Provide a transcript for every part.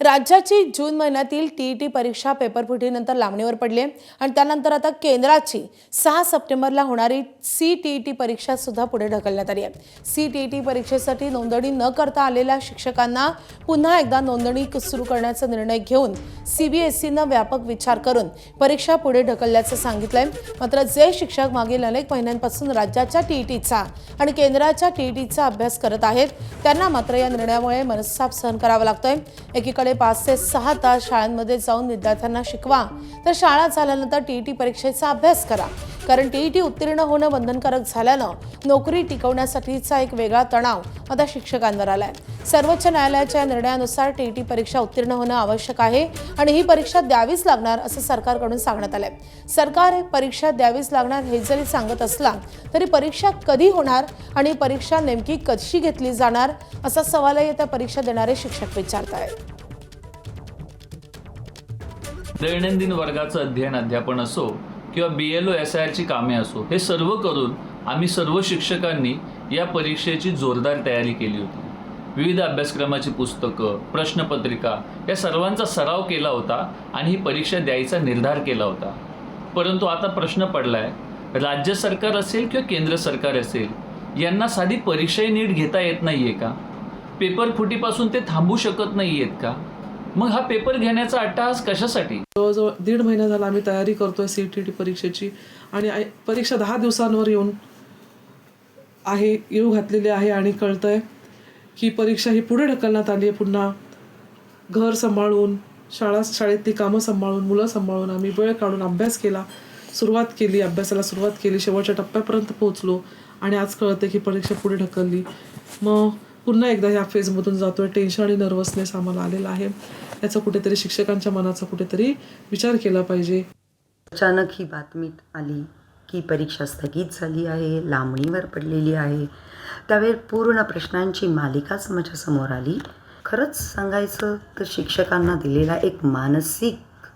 राज्याची जून महिन्यातील टीईटी परीक्षा पेपरफुटीनंतर लांबणीवर पडली आणि त्यानंतर आता केंद्राची 6 सप्टेंबरला होणारी सीटीईटी परीक्षा सुद्धा पुढे ढकलण्यात आली आहे। सीटीईटी परीक्षेसाठी नोंदणी न करता आलेल्या शिक्षकांना पुन्हा एकदा नोंदणी सुरू करण्याचा निर्णय घेऊन सीबीएसईने व्यापक विचार करून परीक्षा पुढे ढकलल्याचं सांगितलंय। मात्र जे शिक्षक मागील अनेक महिन्यांपासून राज्याच्या टीईटीचा आणि केंद्राच्या टीईटीचा अभ्यास करत आहेत त्यांना मात्र या निर्णयामुळे मनस्ताप सहन करावा लागतोय। एकीकडे 5 ते 6 तास शाळांमध्ये जाऊन विद्यार्थ्यांना शिकवा, तर शाळा झाल्यानंतर टीईटी परीक्षेचा अभ्यास करा। कारण टीईटी उत्तीर्ण होणं बंधनकारक झाल्यानं नोकरी टिकवण्यासाठीचा एक वेगळा तणाव आता शिक्षकांवर आलाय। सर्वोच्च न्यायालयाच्या निर्णयानुसार टीईटी परीक्षा उत्तीर्ण होणं आवश्यक आहे आणि ही परीक्षा द्यावीच लागणार असं सरकारकडून सांगण्यात आलंय। सरकार परीक्षा द्यावीच लागणार हे जरी सांगत असला तरी परीक्षा कधी होणार आणि परीक्षा नेमकी कशी घेतली जाणार असा सवालही आता परीक्षा देणारे शिक्षक विचारतायत। दैनंदिन वर्गाचं अध्ययन अध्यापन असो किंवा BLO SIRची कामे असो, हे सर्व करून आम्ही सर्व शिक्षकांनी या परीक्षेची जोरदार तयारी केली होती। विविध अभ्यासक्रमाची पुस्तकं, प्रश्नपत्रिका या सर्वांचा सराव केला होता आणि ही परीक्षा द्यायचा निर्धार केला होता। परंतु आता प्रश्न पडलाय, राज्य सरकार असेल किंवा केंद्र सरकार असेल यांना साधी परीक्षाही नीट घेता येत नाहीये का? पेपर फुटीपासून ते थांबू शकत नाहीयेत का? मग हा पेपर घेण्याचा अट्टहास कशासाठी? जवळजवळ 1.5 महिना झाला आम्ही तयारी करतोय सीटीईटी परीक्षेची आणि परीक्षा 10 दिवसांवर येऊ घातलेली आहे आणि कळतंय की परीक्षा ही पुढे ढकलण्यात आली आहे। पुन्हा घर सांभाळून, शाळेतली कामं सांभाळून, मुलं सांभाळून आम्ही वेळ काढून अभ्यासाला सुरुवात केली, शेवटच्या टप्प्यापर्यंत पोहोचलो आणि आज कळते की परीक्षा पुढे ढकलली। मग पुन्हा एकदा ह्या फेजमधून जातोय। टेन्शन आणि नर्वसनेस आम्हाला आलेला आहे। याचा कुठेतरी शिक्षकांच्या मनाचा कुठेतरी विचार केला पाहिजे। अचानक ही बातमी आली की परीक्षा स्थगित झाली आहे, लांबणीवर पडलेली आहे। त्यावेळी पूर्ण प्रश्नांची मालिकाच माझ्यासमोर आली। खरंच सांगायचं तर शिक्षकांना दिलेला एक मानसिक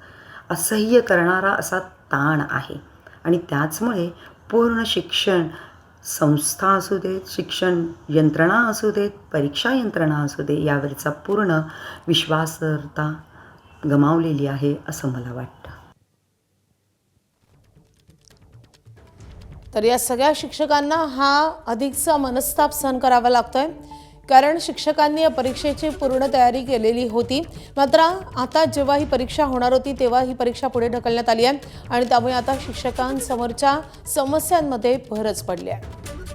असह्य करणारा असा ताण आहे आणि त्याचमुळे पूर्ण शिक्षण संस्था असू देत, शिक्षण यंत्रणा असू देत, परीक्षा यंत्रणा असू दे, यावरचा पूर्ण विश्वासार्हता गमावलेली आहे असं मला वाटतं। तर या सगळ्या शिक्षकांना हा अधिकचा मनस्ताप सहन करावा लागतोय, कारण शिक्षकांनी या परीक्षेची पूर्ण तयारी केलेली होती। मात्र आता जेव्हा ही परीक्षा होणार होती तेव्हा ही परीक्षा पुढे ढकलण्यात आली आहे आणि त्यामुळे आता शिक्षकांसमोरच्या समस्यांमध्ये भरच पडली आहे।